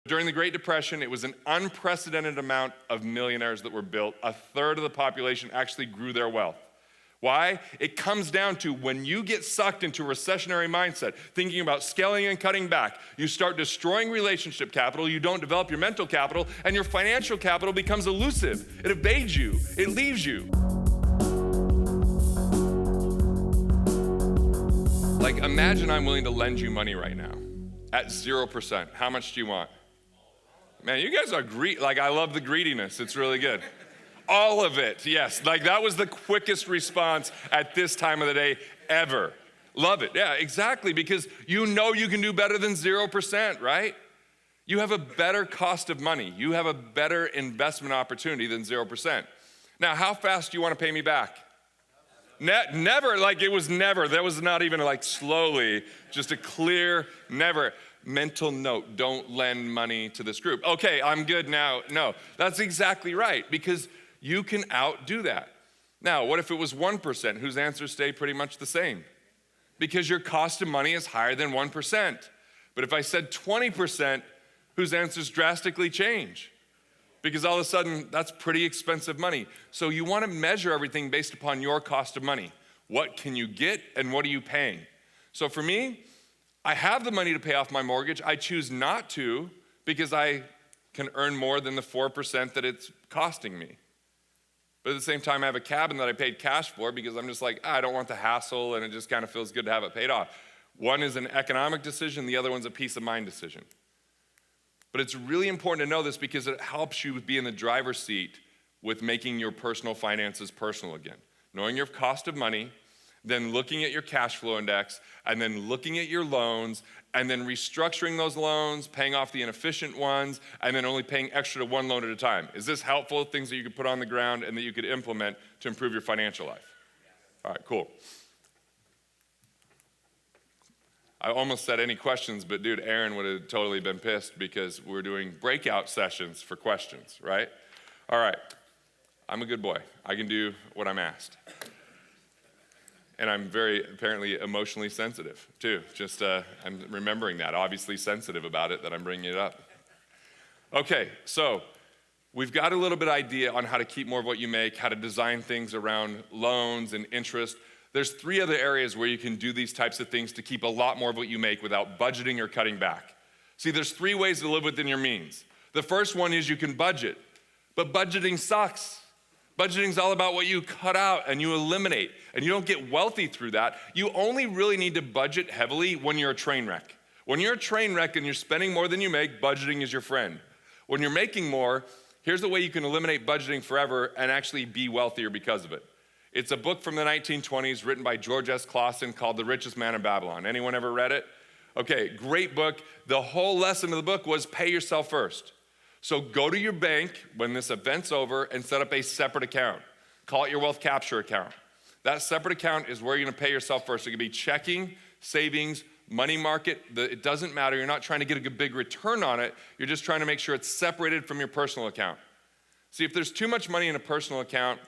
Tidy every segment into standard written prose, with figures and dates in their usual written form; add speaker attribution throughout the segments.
Speaker 1: During the Great Depression, it was an unprecedented amount of millionaires that were built. A third of the population actually grew their wealth. Why? It comes down to when you get sucked into a recessionary mindset, thinking about scaling and cutting back, you start destroying relationship capital, you don't develop your mental capital, and your financial capital becomes elusive. It evades you, it leaves you. Like, imagine I'm willing to lend you money right now at 0%. How much do you want? Man, you guys are I love the greediness. It's really good. All of it, yes. Like, that was the quickest response at this time of the day ever. Love it. Yeah, exactly, because you know you can do better than 0%, right? You have a better cost of money. You have a better investment opportunity than 0%. Now, how fast do you want to pay me back? Never, like it was never. That was not even like slowly, just a clear never. Mental note, don't lend money to this group. Okay, I'm good now. No, that's exactly right, because you can outdo that. Now, what if it was 1% whose answers stay pretty much the same? Because your cost of money is higher than 1%. But if I said 20%, whose answers drastically change? Because all of a sudden, that's pretty expensive money. So you want to measure everything based upon your cost of money. What can you get and what are you paying? So for me, I have the money to pay off my mortgage. I choose not to because I can earn more than the 4% that it's costing me. But at the same time, I have a cabin that I paid cash for because I'm just like, I don't want the hassle, and it just kind of feels good to have it paid off. One is an economic decision, the other one's a peace of mind decision. But it's really important to know this because it helps you be in the driver's seat with making your personal finances personal again. Knowing your cost of money, then looking at your cash flow index, and then looking at your loans, and then restructuring those loans, paying off the inefficient ones, and then only paying extra to one loan at a time. Is this helpful? Things that you could put on the ground and that you could implement to improve your financial life? All right, cool. I almost said any questions, but dude, Aaron would have totally been pissed because we're doing breakout sessions for questions, right? All right, I'm a good boy. I can do what I'm asked. And I'm very apparently emotionally sensitive too. Just I'm remembering that, obviously sensitive about it, that I'm bringing it up. Okay, so we've got a little bit idea on how to keep more of what you make, how to design things around loans and interest. There's 3 other areas where you can do these types of things to keep a lot more of what you make without budgeting or cutting back. See, there's 3 ways to live within your means. The first one is you can budget, but budgeting sucks. Budgeting is all about what you cut out and you eliminate, and you don't get wealthy through that. You only really need to budget heavily when you're a train wreck. When you're a train wreck and you're spending more than you make, budgeting is your friend. When you're making more, here's the way you can eliminate budgeting forever and actually be wealthier because of it. It's a book from the 1920s written by George S. Clason called The Richest Man in Babylon. Anyone ever read it? Okay, great book. The whole lesson of the book was pay yourself first. So go to your bank when this event's over and set up a separate account. Call it your wealth capture account. That separate account is where you're gonna pay yourself first. It could be checking, savings, money market. It doesn't matter. You're not trying to get a big return on it. You're just trying to make sure it's separated from your personal account. See, if there's too much money in a personal account,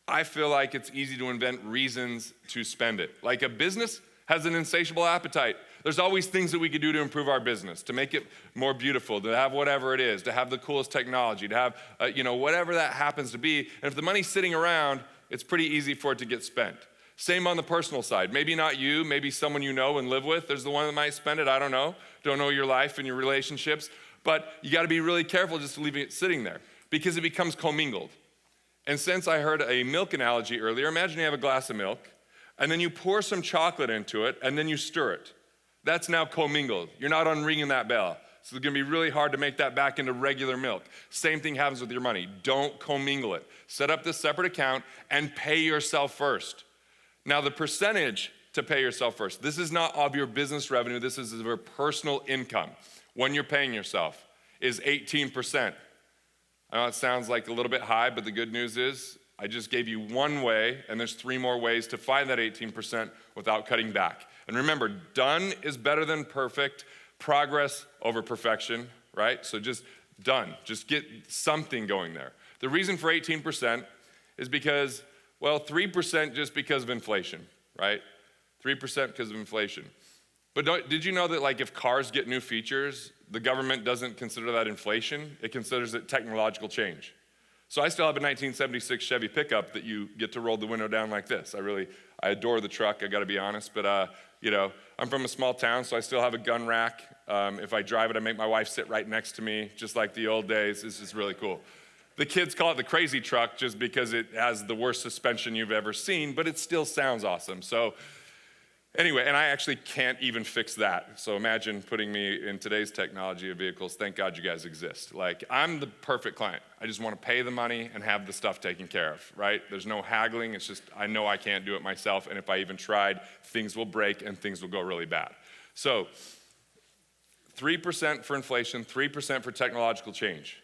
Speaker 1: I feel like it's easy to invent reasons to spend it. Like a business has an insatiable appetite. There's always things that we could do to improve our business, to make it more beautiful, to have whatever it is, to have the coolest technology, to have, whatever that happens to be. And if the money's sitting around, it's pretty easy for it to get spent. Same on the personal side. Maybe not you, maybe someone you know and live with. There's the one that might spend it, I don't know. Don't know your life and your relationships. But you gotta be really careful just leaving it sitting there because it becomes commingled. And since I heard a milk analogy earlier, imagine you have a glass of milk and then you pour some chocolate into it and then you stir it. That's now commingled. You're not unringing that bell. So it's gonna be really hard to make that back into regular milk. Same thing happens with your money. Don't commingle it. Set up this separate account and pay yourself first. Now the percentage to pay yourself first, this is not of your business revenue, this is of your personal income. When you're paying yourself is 18%. I know it sounds like a little bit high, but the good news is I just gave you one way, and there's 3 more ways to find that 18% without cutting back. And remember, done is better than perfect, progress over perfection, right? So just done, just get something going there. The reason for 18% is because, 3% just because of inflation, right? 3% because of inflation. But did you know that like if cars get new features, the government doesn't consider that inflation? It considers it technological change. So I still have a 1976 Chevy pickup that you get to roll the window down like this. I adore the truck, I gotta be honest, but I'm from a small town, so I still have a gun rack. If I drive it, I make my wife sit right next to me, just like the old days. It's just really cool. The kids call it the crazy truck just because it has the worst suspension you've ever seen, but it still sounds awesome. So anyway, and I actually can't even fix that. So imagine putting me in today's technology of vehicles. Thank God you guys exist. Like, I'm the perfect client. I just want to pay the money and have the stuff taken care of, right? There's no haggling. It's just, I know I can't do it myself. And if I even tried, things will break and things will go really bad. So 3% for inflation, 3% for technological change.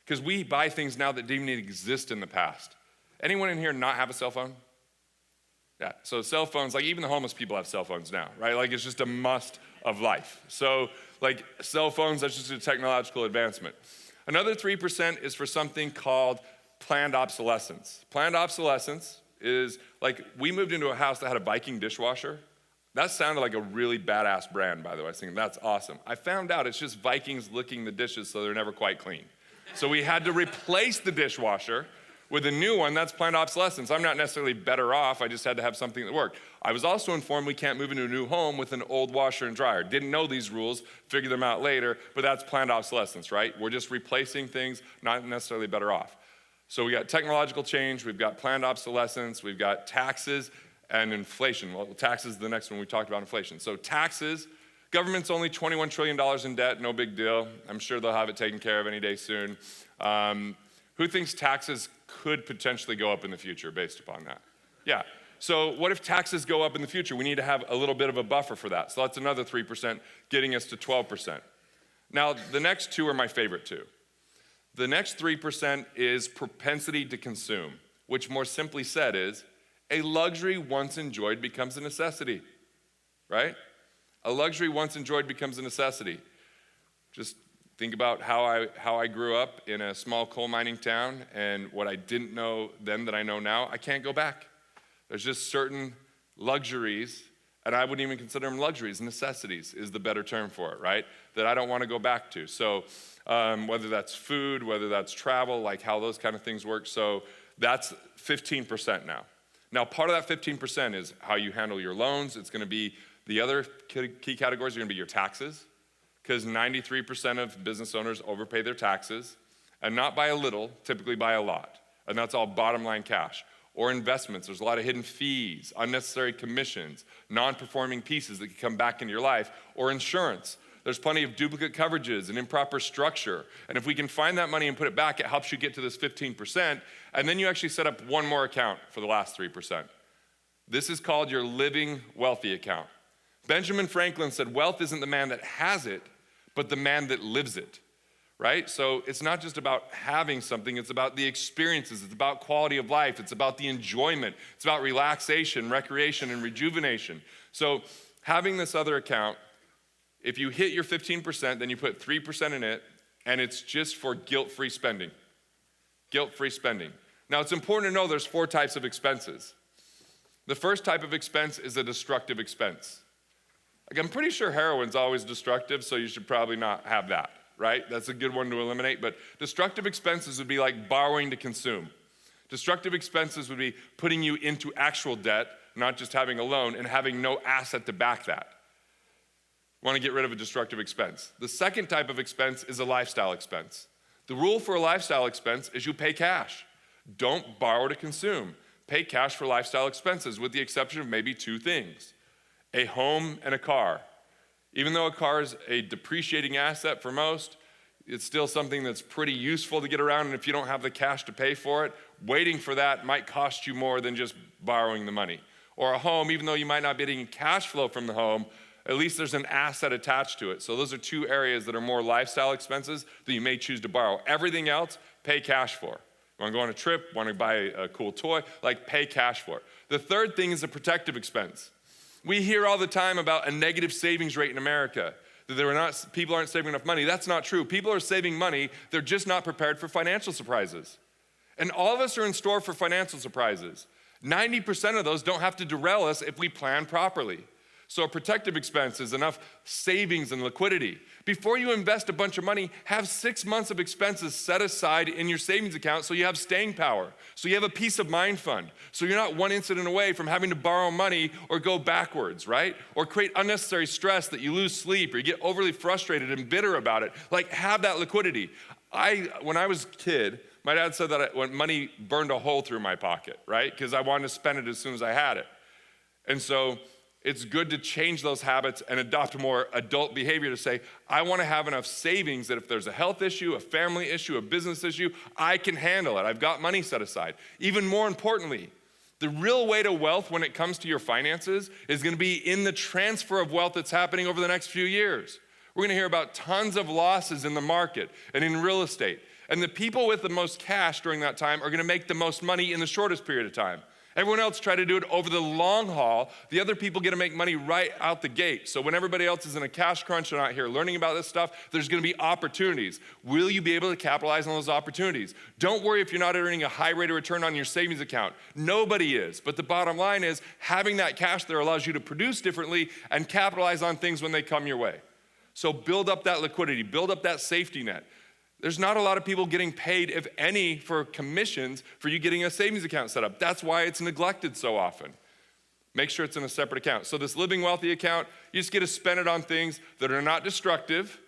Speaker 1: Because we buy things now that didn't even exist in the past. Anyone in here not have a cell phone? Yeah, so cell phones, like even the homeless people have cell phones now, right? Like it's just a must of life. So like cell phones, that's just a technological advancement. Another 3% is for something called planned obsolescence. Planned obsolescence is like, we moved into a house that had a Viking dishwasher. That sounded like a really badass brand, by the way. I was thinking, that's awesome. I found out it's just Vikings licking the dishes so they're never quite clean. So we had to replace the dishwasher with a new one. That's planned obsolescence. I'm not necessarily better off, I just had to have something that worked. I was also informed we can't move into a new home with an old washer and dryer. Didn't know these rules, figured them out later, but that's planned obsolescence, right? We're just replacing things, not necessarily better off. So we got technological change, we've got planned obsolescence, we've got taxes and inflation. Well, taxes is the next one we talked about, inflation. So taxes, government's only $21 trillion in debt, no big deal. I'm sure they'll have it taken care of any day soon. Who thinks taxes could potentially go up in the future based upon that? Yeah, so what if taxes go up in the future? We need to have a little bit of a buffer for that. So that's another 3%, getting us to 12%. Now, the next two are my favorite two. The next 3% is propensity to consume, which more simply said is, a luxury once enjoyed becomes a necessity, right? A luxury once enjoyed becomes a necessity. Just think about how I grew up in a small coal mining town, and what I didn't know then that I know now, I can't go back. There's just certain luxuries, and I wouldn't even consider them luxuries, necessities is the better term for it, right? That I don't want to go back to. So whether that's food, whether that's travel, like how those kind of things work. So that's 15% now. Now, part of that 15% is how you handle your loans. It's going to be the other key categories are going to be your taxes, because 93% of business owners overpay their taxes, and not by a little, typically by a lot. And that's all bottom line cash. Or investments, there's a lot of hidden fees, unnecessary commissions, non-performing pieces that can come back into your life. Or insurance, there's plenty of duplicate coverages and improper structure. And if we can find that money and put it back, it helps you get to this 15%. And then you actually set up one more account for the last 3%. This is called your living wealthy account. Benjamin Franklin said, wealth isn't the man that has it, but the man that lives it, right? So it's not just about having something, it's about the experiences, it's about quality of life, it's about the enjoyment, it's about relaxation, recreation, and rejuvenation. So having this other account, if you hit your 15%, then you put 3% in it, and it's just for guilt-free spending. Guilt-free spending. Now, it's important to know there's 4 types of expenses. The first type of expense is a destructive expense. Like, I'm pretty sure heroin's always destructive, so you should probably not have that, right? That's a good one to eliminate, but destructive expenses would be like borrowing to consume. Destructive expenses would be putting you into actual debt, not just having a loan, and having no asset to back that. Want to get rid of a destructive expense. The second type of expense is a lifestyle expense. The rule for a lifestyle expense is you pay cash. Don't borrow to consume. Pay cash for lifestyle expenses, with the exception of maybe 2 things. A home and a car. Even though a car is a depreciating asset for most, it's still something that's pretty useful to get around, and if you don't have the cash to pay for it, waiting for that might cost you more than just borrowing the money. Or a home, even though you might not be getting cash flow from the home, at least there's an asset attached to it. So those are 2 areas that are more lifestyle expenses that you may choose to borrow. Everything else, pay cash for. You want to go on a trip, want to buy a cool toy, like pay cash for it. The third thing is a protective expense. We hear all the time about a negative savings rate in America, that people aren't saving enough money. That's not true. People are saving money, they're just not prepared for financial surprises. And all of us are in store for financial surprises. 90% of those don't have to derail us if we plan properly. So a protective expense is enough savings and liquidity. Before you invest a bunch of money, have 6 months of expenses set aside in your savings account so you have staying power, so you have a peace of mind fund, so you're not one incident away from having to borrow money or go backwards, right? Or create unnecessary stress that you lose sleep or you get overly frustrated and bitter about it. Like, have that liquidity. When I was a kid, my dad said that when money burned a hole through my pocket, right? Because I wanted to spend it as soon as I had it. And so it's good to change those habits and adopt more adult behavior to say, I want to have enough savings that if there's a health issue, a family issue, a business issue, I can handle it. I've got money set aside. Even more importantly, the real way to wealth when it comes to your finances is going to be in the transfer of wealth that's happening over the next few years. We're going to hear about tons of losses in the market and in real estate. And the people with the most cash during that time are going to make the most money in the shortest period of time. Everyone else try to do it over the long haul. The other people get to make money right out the gate. So when everybody else is in a cash crunch and out here learning about this stuff, there's going to be opportunities. Will you be able to capitalize on those opportunities? Don't worry if you're not earning a high rate of return on your savings account. Nobody is. But the bottom line is having that cash there allows you to produce differently and capitalize on things when they come your way. So build up that liquidity, build up that safety net. There's not a lot of people getting paid, if any, for commissions for you getting a savings account set up. That's why it's neglected so often. Make sure it's in a separate account. So this Living Wealthy account, you just get to spend it on things that are not destructive.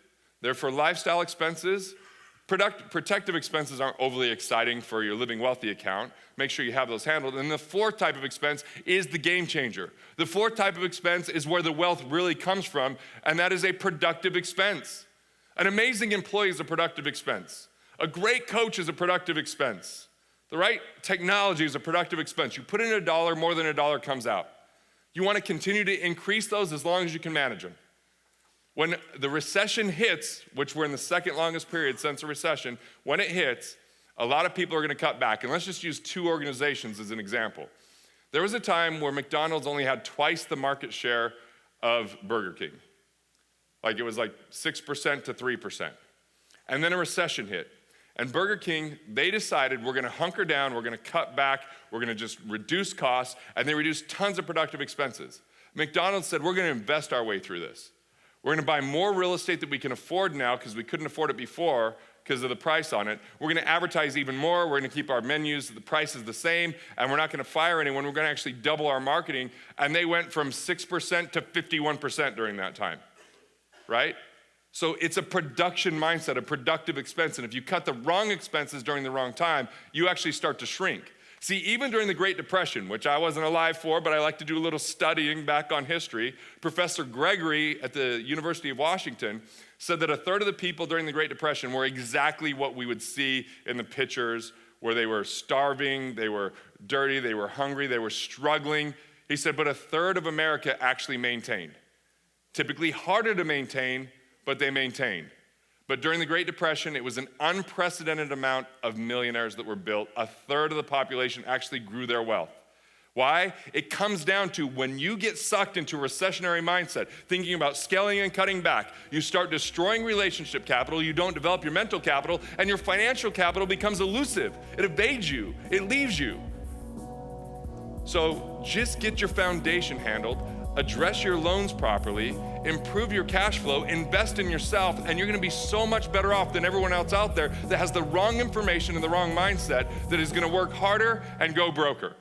Speaker 1: They're for lifestyle expenses. Protective expenses aren't overly exciting for your Living Wealthy account. Make sure you have those handled. And the fourth type of expense is the game changer. The fourth type of expense is where the wealth really comes from, and that is a productive expense. An amazing employee is a productive expense. A great coach is a productive expense. The right technology is a productive expense. You put in $1, more than $1 comes out. You want to continue to increase those as long as you can manage them. When the recession hits, which we're in the second longest period since a recession, when it hits, a lot of people are going to cut back. And let's just use 2 organizations as an example. There was a time where McDonald's only had twice the market share of Burger King. Like it was like 6% to 3%. And then a recession hit. And Burger King, they decided we're gonna hunker down, we're gonna cut back, we're gonna just reduce costs, and they reduced tons of productive expenses. McDonald's said we're gonna invest our way through this. We're gonna buy more real estate that we can afford now because we couldn't afford it before because of the price on it. We're gonna advertise even more, we're gonna keep our menus, the price is the same, and we're not gonna fire anyone, we're gonna actually double our marketing. And they went from 6% to 51% during that time. Right? So it's a production mindset, a productive expense. And if you cut the wrong expenses during the wrong time, you actually start to shrink. See, even during the Great Depression, which I wasn't alive for, but I like to do a little studying back on history, Professor Gregory at the University of Washington said that 1/3 of the people during the Great Depression were exactly what we would see in the pictures, where they were starving, they were dirty, they were hungry, they were struggling. He said, but 1/3 of America actually maintained. Typically harder to maintain, but they maintained. But during the Great Depression, it was an unprecedented amount of millionaires that were built. 1/3 of the population actually grew their wealth. Why? It comes down to when you get sucked into a recessionary mindset, thinking about scaling and cutting back, you start destroying relationship capital, you don't develop your mental capital, and your financial capital becomes elusive. It evades you, it leaves you. So just get your foundation handled, address your loans properly, improve your cash flow, invest in yourself, and you're gonna be so much better off than everyone else out there that has the wrong information and the wrong mindset that is gonna work harder and go broker.